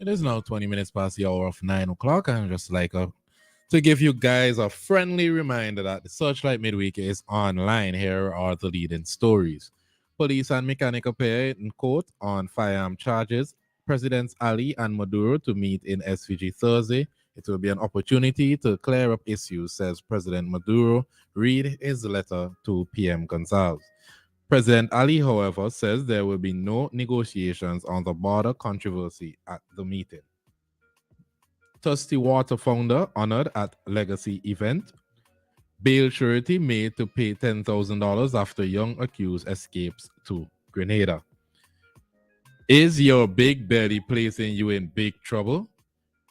It is now 20 minutes past the hour of 9 o'clock. And just like to give you guys a friendly reminder that the Searchlight Midweek is online. Here are the leading stories. Police and mechanic appear in court on firearm charges. Presidents Ali and Maduro to meet in SVG Thursday. It will be an opportunity to clear up issues, says President Maduro. Read his letter to PM Gonzalez. President Ali, however, says there will be no negotiations on the border controversy at the meeting. Thirsty Water founder honored at legacy event. Bail surety made to pay $10,000 after young accused escapes to Grenada. Is your big belly placing you in big trouble?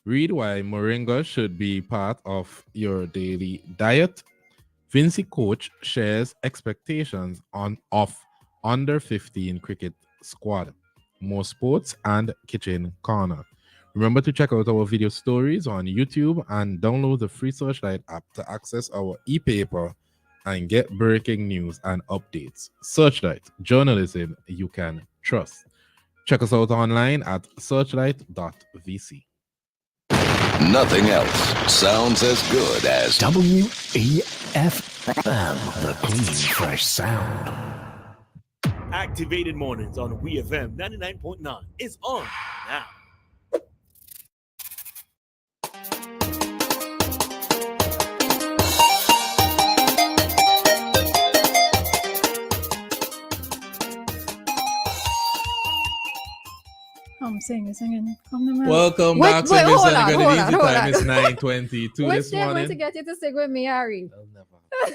Read why moringa should be part of your daily diet. Vinci coach shares expectations of under 15 cricket squad. More sports and kitchen corner. Remember to check out our video stories on YouTube and download the free Searchlight app to access our e-paper and get breaking news and updates. Searchlight, journalism you can trust. Check us out online at searchlight.vc. Nothing else sounds as good as WEFM, the clean, fresh sound. Activated Mornings on WeFM 99.9 is on now. I'm singing. Come on, Welcome back to Miss Senegal. The time is 9:22 Which this they're morning. going to get you to sing with me, Harry? I'll never.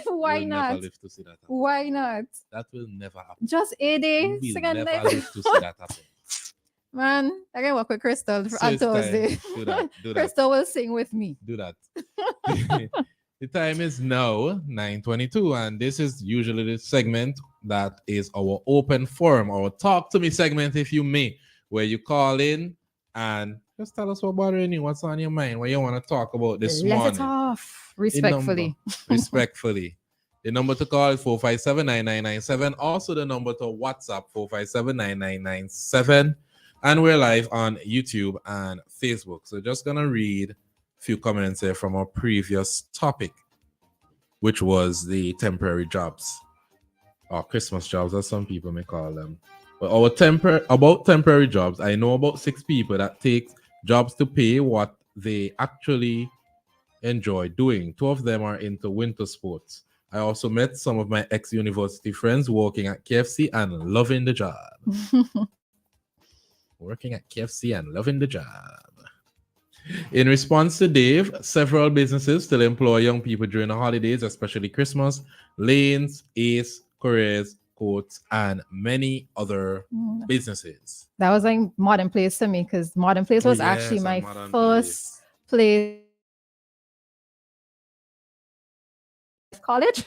Why We'll not? Never live to see that happen. Why not? That will never happen. Just a day, We will second never night. live to see that happen. Man, I can work with Crystal So on it's time. Thursday. Do that. Crystal will sing with me. Do that. The time is now 9:22, and this is usually the segment that is our open forum, our talk to me segment, if you may, where you call in and just tell us what's bothering you, what's on your mind, what you want to talk about this Let morning. it off. Respectfully. Respectfully. The number to call is 457-9997. Also, the number to WhatsApp 457-9997. And we're live on YouTube and Facebook. So just gonna read a few comments here from our previous topic, which was the temporary jobs, or Christmas jobs, as some people may call them. But about temporary jobs, I know about 6 people that take jobs to pay what they actually enjoy doing. 2 of them are into winter sports. I also met some of my ex-university friends working at KFC and loving the job. Working at KFC and loving the job. In response to Dave, several businesses still employ young people during the holidays, especially Christmas. Lanes, Ace, Careers, Coats, and many other businesses. That was like Modern Place to me because Modern Place was actually my first place. College.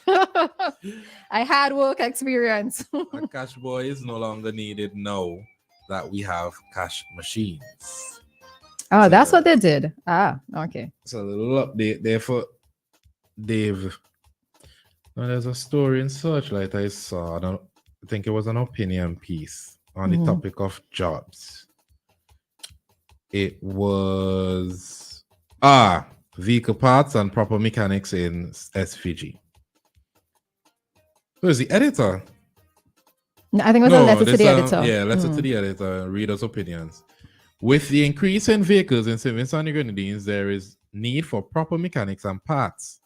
I had work experience. A cash boy is no longer needed now that we have cash machines. Oh, So, that's what they did. Ah, okay. So a little update there for Dave. Now, there's a story in Searchlight I saw. I think it was an opinion piece on the topic of jobs. It was vehicle parts and proper mechanics in SVG. Who is the editor? No, I think it was a letter to the editor. Yeah, letter to the editor, readers' opinions. With the increase in vehicles in St. Vincent and the Grenadines, there is need for proper mechanics and parts.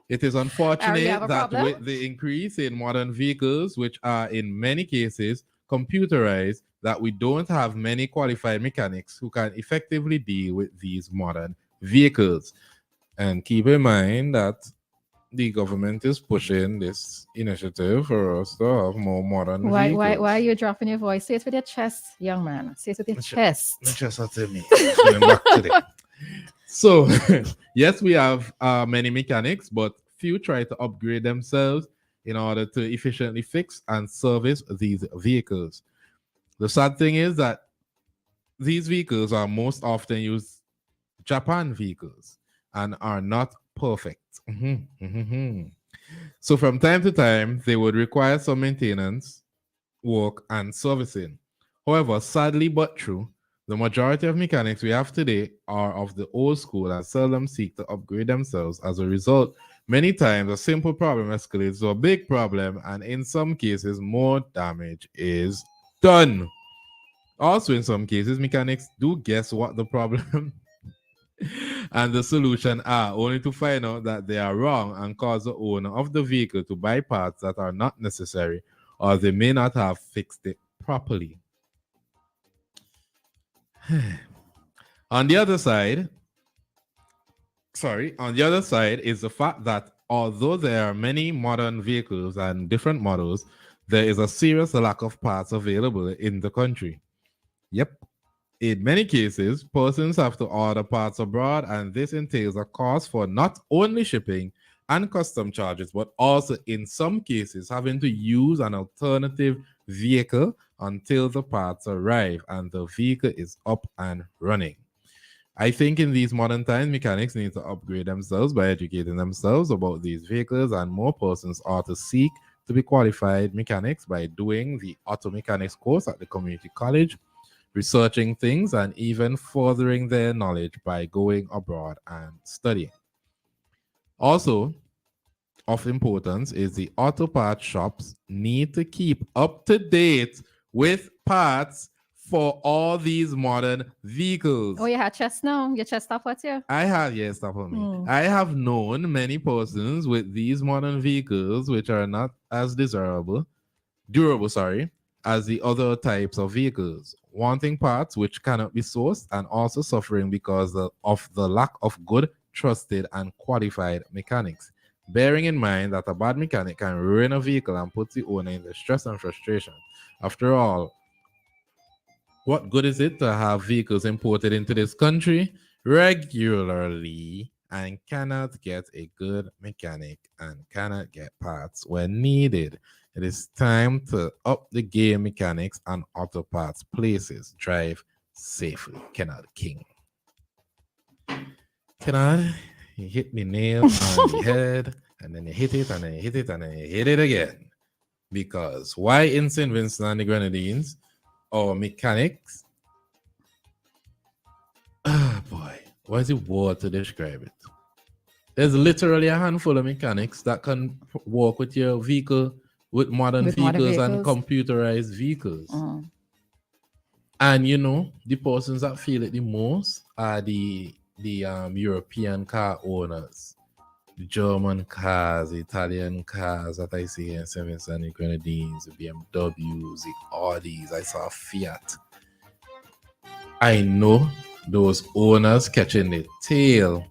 It is unfortunate that with the increase in modern vehicles, which are in many cases computerized, that we don't have many qualified mechanics who can effectively deal with these modern vehicles. And keep in mind that the government is pushing this initiative for us to have more modern vehicles. Why are you dropping your voice? Say it with your chest, young man. Say it with your chest. My chest out to me. Going back today. So, yes, we have many mechanics, but few try to upgrade themselves in order to efficiently fix and service these vehicles. The sad thing is that these vehicles are most often used Japan vehicles and are not perfect. So from time to time, they would require some maintenance, work, and servicing. However, sadly but true, the majority of mechanics we have today are of the old school and seldom seek to upgrade themselves. As a result, many times a simple problem escalates to a big problem, and in some cases, more damage is done. Also, in some cases, mechanics do guess what the problem and the solution are, only to find out that they are wrong and cause the owner of the vehicle to buy parts that are not necessary, or they may not have fixed it properly. On the other side is the fact that although there are many modern vehicles and different models, there is a serious lack of parts available in the country. Yep. In many cases, persons have to order parts abroad, and this entails a cost for not only shipping and custom charges, but also in some cases having to use an alternative vehicle until the parts arrive and the vehicle is up and running. I think in these modern times, mechanics need to upgrade themselves by educating themselves about these vehicles, and more persons are to seek to be qualified mechanics by doing the auto mechanics course at the community college, researching things, and even furthering their knowledge by going abroad and studying. Also, of importance is the auto parts shops need to keep up to date with parts for all these modern vehicles. Oh, you had chest now? Your chest off what's here? I have, yes, stuff on me. I have known many persons with these modern vehicles which are not as durable, as the other types of vehicles, wanting parts which cannot be sourced and also suffering because of the lack of good, trusted, and qualified mechanics. Bearing in mind that a bad mechanic can ruin a vehicle and put the owner in distress and frustration. After all, what good is it to have vehicles imported into this country regularly and cannot get a good mechanic and cannot get parts when needed? It is time to up the game, mechanics and auto parts places. Drive safely. Kennard King. Kennard, you hit the nail on the head, and then you hit it, and then you hit it, and then you hit it again. Because why in St. Vincent and the Grenadines, our mechanics, boy, what is it word to describe it? There's literally a handful of mechanics that can work with your vehicle, with modern vehicles and computerized vehicles. And you know, the persons that feel it the most are the European car owners, the German cars, the Italian cars that I see in St. Vincent and the Grenadines, the BMWs, the Audis. I saw a Fiat. I know those owners catching the tail,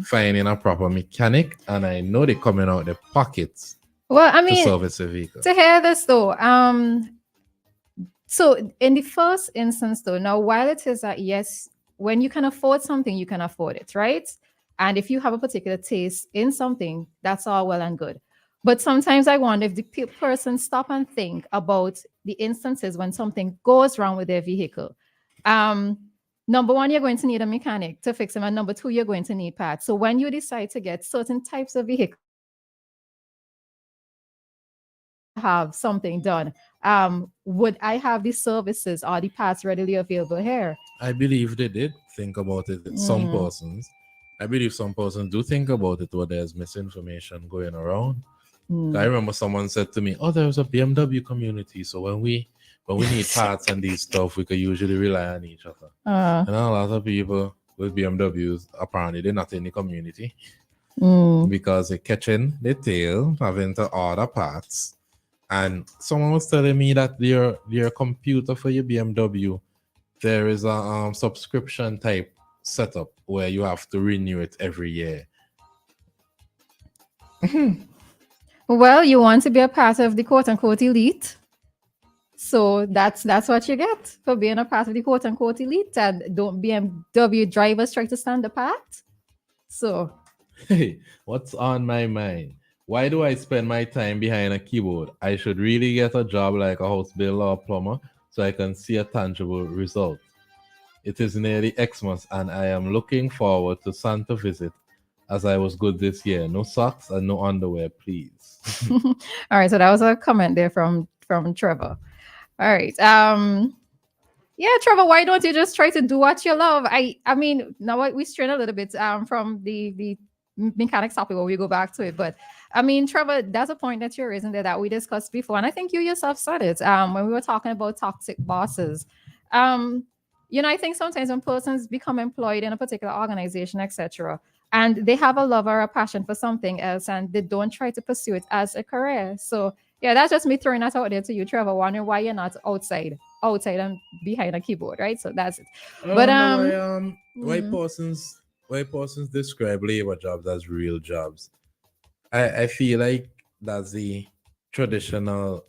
finding a proper mechanic, and I know they're coming out their pockets. Well, I mean, to service a vehicle. To hear this though, so in the first instance though, now while it is that yes, when you can afford something, you can afford it, right? And if you have a particular taste in something, that's all well and good. But sometimes I wonder if the person stop and think about the instances when something goes wrong with their vehicle. Number one, you're going to need a mechanic to fix them, and number two, you're going to need parts. So when you decide to get certain types of vehicles, have something done, would I have the services or the parts readily available here? I believe they did think about it. Some persons, I believe some persons do think about it, where there's misinformation going around. I remember someone said to me, "Oh, there's a BMW community, so when we need parts and these stuff, we could usually rely on each other." And a lot of people with BMWs, apparently they're not in the community because they're catching the tail, having to order parts. And someone was telling me that your computer for your BMW, there is a subscription type setup where you have to renew it every year. Well, you want to be a part of the quote-unquote elite. So that's what you get for being a part of the quote-unquote elite. And don't BMW drivers try to stand apart. So, hey, what's on my mind? Why do I spend my time behind a keyboard? I should really get a job like a house builder or plumber so I can see a tangible result. It is nearly Xmas and I am looking forward to Santa visit as I was good this year. No socks and no underwear, please. All right, so that was a comment there from Trevor. All right. Yeah, Trevor, why don't you just try to do what you love? I mean, now we strain a little bit from the mechanics topic when we go back to it. But I mean, Trevor, that's a point that you're raising there that we discussed before. And I think you yourself said it when we were talking about toxic bosses. I think sometimes when persons become employed in a particular organization, etc., and they have a love or a passion for something else and they don't try to pursue it as a career. So yeah, that's just me throwing that out there to you, Trevor, wondering why you're not outside and behind a keyboard, right? So that's it. But why persons describe labor jobs as real jobs. I feel like that's the traditional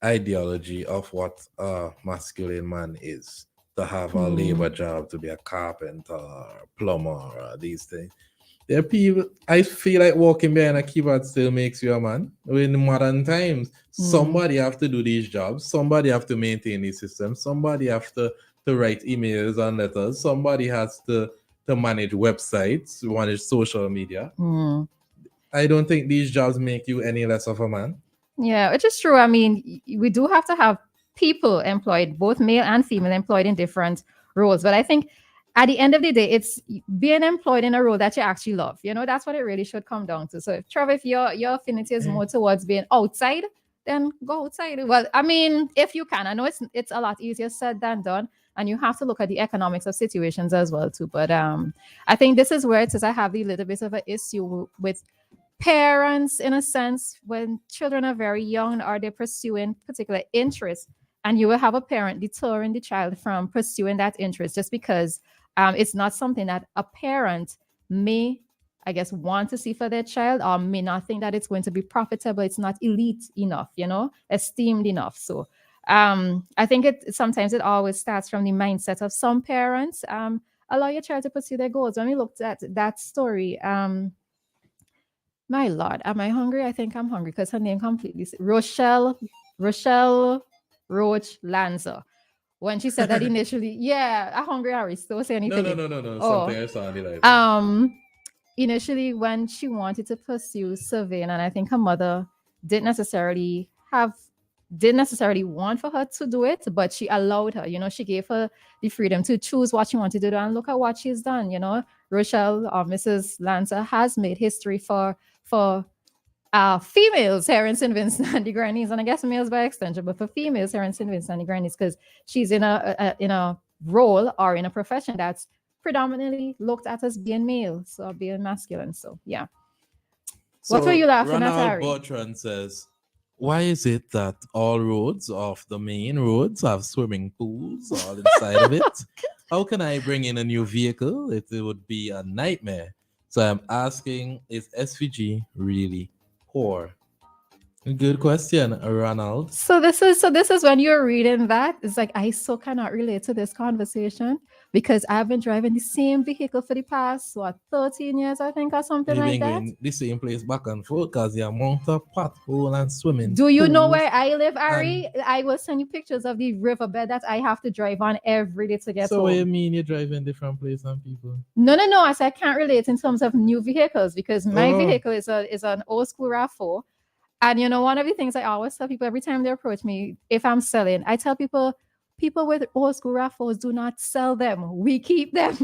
ideology of what a masculine man is, to have a labor job, to be a carpenter, plumber, these things. There are people, I feel like walking behind a keyboard still makes you a man. In modern times, somebody have to do these jobs. Somebody have to maintain these systems. Somebody have to write emails and letters. Somebody has to manage websites, manage social media. I don't think these jobs make you any less of a man. Yeah, which is true. I mean, we do have to have people employed, both male and female, employed in different roles. But I think at the end of the day, it's being employed in a role that you actually love. That's what it really should come down to. So, Trevor, if your affinity is more towards being outside, then go outside. Well, I mean, if you can. I know it's a lot easier said than done, and you have to look at the economics of situations as well too. But I think this is where it says I have a little bit of an issue with parents, in a sense, when children are very young or they're pursuing particular interests, and you will have a parent deterring the child from pursuing that interest just because it's not something that a parent may, I guess, want to see for their child, or may not think that it's going to be profitable. It's not elite enough, esteemed enough. So I think sometimes it always starts from the mindset of some parents. Allow your child to pursue their goals. When we looked at that story, my Lord, am I hungry? I think I'm hungry because her name completely Rochelle Roach Lanza. When she said that initially, yeah, I'm hungry, Harry. Still say anything. No. Something I saw in the life. Initially, when she wanted to pursue surveying, and I think her mother didn't necessarily want for her to do it, but she allowed her. She gave her the freedom to choose what she wanted to do, and look at what she's done. Rochelle, or Mrs. Lanza, has made history for females here in St. Vincent and the Grenadines, and I guess males by extension, but for females here in St. Vincent and the Grenadines, because she's in a role or in a profession that's predominantly looked at as being male, so being masculine. So yeah. What were you laughing at, Harry? Bertrand says, why is it that all roads of the main roads have swimming pools all inside of it? How can I bring in a new vehicle? It would be a nightmare. So I'm asking, is SVG really poor? Good question, Ronald. So this is when you're reading that, it's like I so cannot relate to this conversation because I've been driving the same vehicle for the past 13 years, I think, or something like that. The same place back and forth because the amount of pothole and swimming. Do you know where I live, Ari? I will send you pictures of the riverbed that I have to drive on every day to get home. So what you mean you're driving different places and people? No. I said I can't relate in terms of new vehicles because my vehicle is an old school RAV4. And one of the things I always tell people every time they approach me, if I'm selling, I tell people with old school RAV4s, do not sell them. We keep them,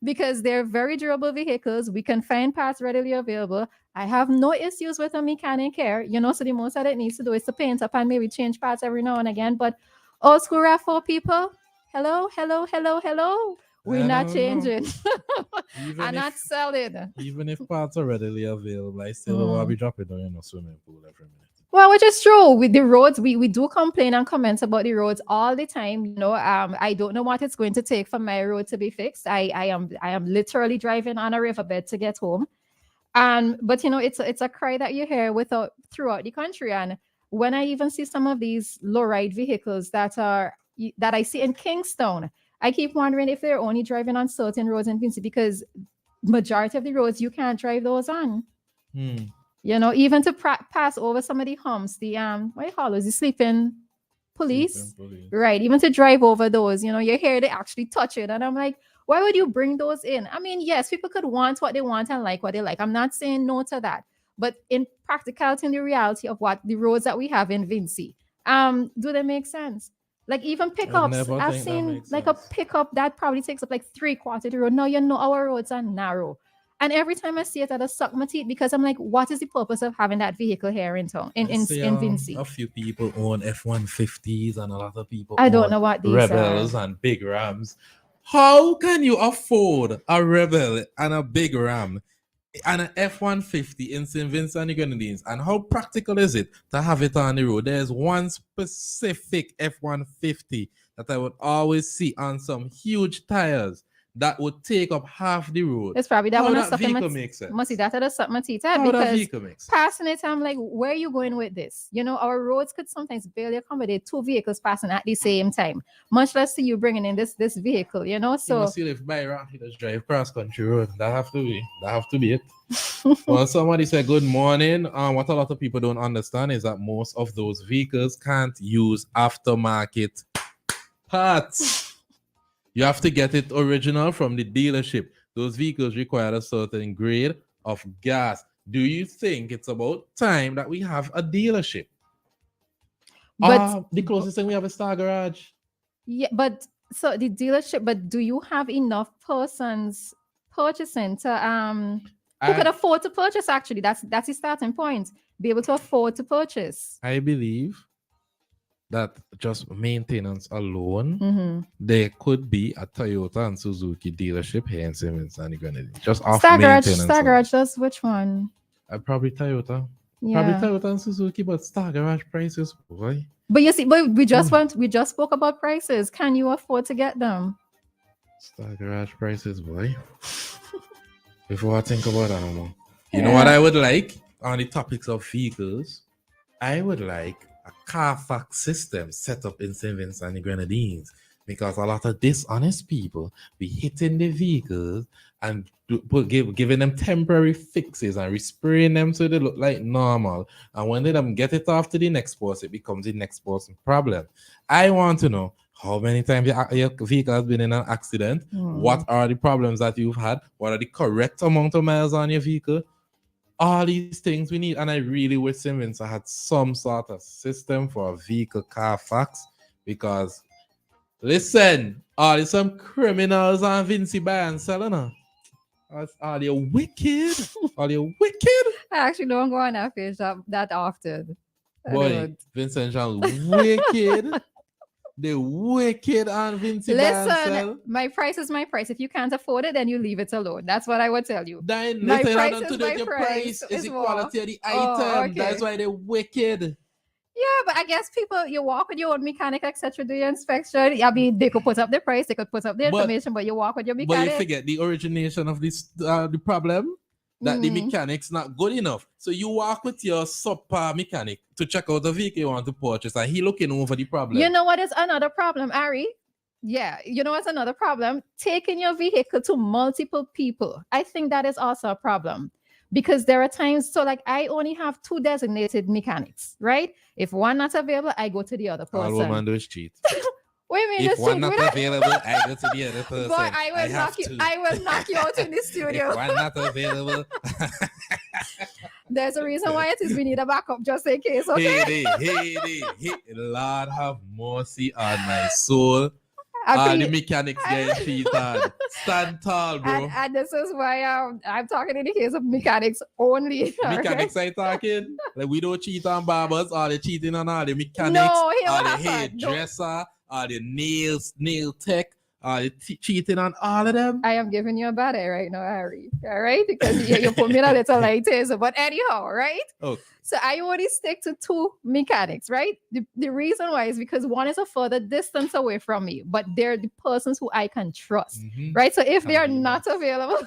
because they're very durable vehicles. We can find parts readily available. I have no issues with a mechanic here, so the most that it needs to do is to paint up and maybe change parts every now and again. But old school RAV4 people, hello. We're not changing. I'm not selling. Even if parts are readily available, I still don't want to be dropping down in a swimming pool every minute. Well, which is true. With the roads, we do complain and comment about the roads all the time. I don't know what it's going to take for my road to be fixed. I am literally driving on a riverbed to get home. But it's a cry that you hear throughout the country. And when I even see some of these low-ride vehicles that I see in Kingstown, I keep wondering if they're only driving on certain roads in Vinci, because majority of the roads you can't drive those on. Even to pass over some of the humps, the what do you call those? The sleeping police. Right? Even to drive over those, you hear they actually touch it, and I'm like, Why would you bring those in? I mean, yes, people could want what they want and like what they like. I'm not saying no to that. But in practicality and the reality of what the roads that we have in Vincy, do they make sense? Like even pickups, never I've think that seen makes like a sense. pickup that probably takes up like 3/4 of the road. Now you know our roads are narrow. And every time I see it, I just suck my teeth because I'm like, what is the purpose of having that vehicle here in town, I see in Vincy? a few people own F-150s and a lot of people I don't own know what these Rebels are. and big Rams. How can you afford a Rebel and a big Ram and an F-150 in St. Vincent and the Grenadines? And how practical is it to have it on the road? There's one specific F-150 that I would always see on some huge tires that would take up half the road. It's probably that How one that that's vehicle makes sense? must see that other suck my teeth How that because vehicle makes sense? passing it, I'm like, where are you going with this? You know, our roads could sometimes barely accommodate 2 vehicles passing at the same time, much less to you bringing in this vehicle, you know. You So must see if by around he just drive cross country road. That have to be it. Well, somebody said good morning. What a lot of people don't understand is that most of those vehicles can't use aftermarket parts. You have to get it original from the dealership. Those vehicles require a certain grade of gas. Do you think it's about time that we have a dealership? but The closest thing we have is Star Garage. yeah, but so the dealership, but do you have enough persons purchasing to who could afford to purchase? Actually, that's the starting point. Be able to afford to purchase. I believe that just maintenance alone, Mm-hmm. there could be a Toyota and Suzuki dealership here in St. Vincent and the Grenadines. Just off Star maintenance. Garage does which one? Probably Toyota. Yeah. Probably Toyota and Suzuki, but Star Garage prices, boy. But you see, but we just spoke about prices. Can you afford to get them? Star Garage prices, boy. Before I think about that no more. You know what I would like on the topics of vehicles? I would like a Carfax system set up in St. Vincent and the Grenadines, because a lot of dishonest people be hitting the vehicles and giving them temporary fixes and respraying them so they look like normal. And when they don't get it off to the next person, it becomes the next person's problem. I want to know how many times your vehicle has been in an accident. What are the problems that you've had? What are the correct amount of miles on your vehicle? All these things we need, and I really wish St. Vincent had some sort of system for a vehicle Carfax, because listen, there's some criminals on Vincy buy and selling. Are they wicked? Are they wicked? I actually don't go on that page that often. Boy, Vincent Jean wicked. They wicked on Vincy buy and sell. Listen, my price is my price. If you can't afford it, then you leave it alone. That's what I would tell you. Then My nothing price on is to do my with the price. price. Is It's the more. quality of the Oh, item. okay. That's why they're wicked. Yeah, but I guess people, you walk with your own mechanic, etc., do your inspection. I mean, they could put up the price, they could put up the information, but you walk with your But mechanic. you forget the origination of this the problem, that the mechanic's not good enough. So you walk with your subpar mechanic to check out the vehicle you want to purchase, and he looking over the problem. You know what is another problem, Ari? Yeah, you know what's another problem? Taking your vehicle to multiple people. I think that is also a problem, because there are times, so like I only have 2 designated mechanics, right? If one not available, I go to the other person. All woman do is cheat. Wait a minute, If just one not available, I go to the other person. Boy, I will knock you out in the studio. If one not available, There's a reason why it is we need a backup just in case, okay? hey, Lord have mercy on my soul. The mechanics getting cheated. Stand tall, bro. And this is why I'm talking in the case of mechanics only. Mechanics I talking. Like we don't cheat on barbers, or they cheating on all the mechanics, No, or the hairdresser, or the nail tech, or the cheating on all of them. I am giving you a bad eye right now, Harry. All right? Because you put me in a little light taser. But anyhow, right? Okay. So I only stick to 2 mechanics, right? The reason why is because one is a further distance away from me, but they're the persons who I can trust, right? So if they are not available,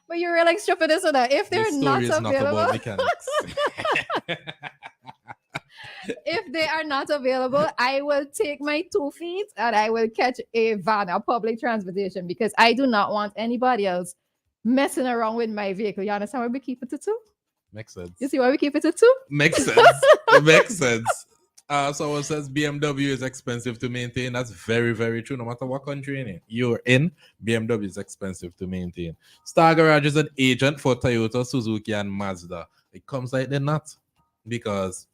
but you realize stupid is that if they're not available, if they are not available, I will take my 2 feet and I will catch a van, a public transportation, because I do not want anybody else messing around with my vehicle. You understand why we keep it to 2? Makes sense. You see why we keep it to 2? Makes sense. It makes sense. Someone says BMW is expensive to maintain. That's very, very true. No matter what country you're in, BMW is expensive to maintain. Star Garage is an agent for Toyota, Suzuki, and Mazda. It comes like they're not, because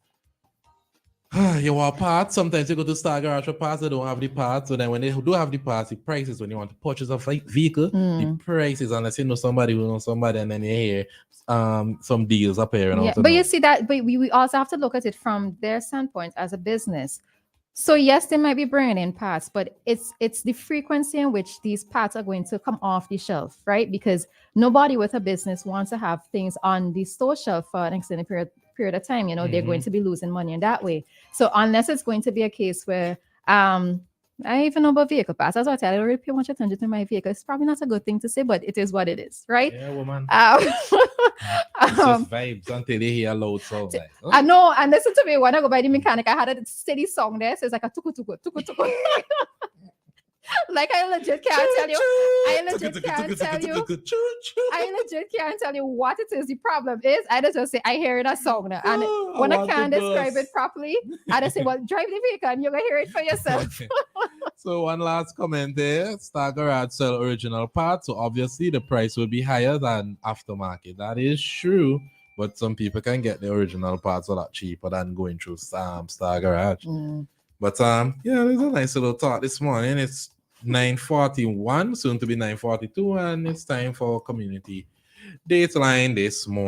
you want parts. Sometimes you go to Star Garage for parts, they don't have the parts. So then when they do have the parts, the prices when you want to purchase a vehicle, the prices, unless you know somebody who knows somebody, and then you hear some deals up here. Yeah, but you see that, but we also have to look at it from their standpoint as a business. So yes, they might be bringing in parts, but it's the frequency in which these parts are going to come off the shelf, right? Because nobody with a business wants to have things on the store shelf for an extended period of time. You know, they're going to be losing money in that way. So unless it's going to be a case where I even know about vehicle parts. That's why I tell you, I don't really pay much attention to my vehicle. It's probably not a good thing to say, but it is what it is, right? Yeah, woman. It's just vibes until they hear a loud sound. Like, oh. I know, and listen to me, when I go by the mechanic, I had a steady song there. So it's like a tuku tuku tuku tuku. Like I legit can't tell you. I legit can't tell you what it is. The problem is, I just say I hear that song now, and when I can't describe it properly, I just say, "Well, drive the vehicle, and you're gonna hear it for yourself." So one last comment there: Star Garage sell original parts, so obviously the price will be higher than aftermarket. That is true, but some people can get the original parts a lot cheaper than going through Star Garage. But yeah, there's a nice little talk this morning. It's 9:41, soon to be 9:42, and it's time for Community Dateline this morning.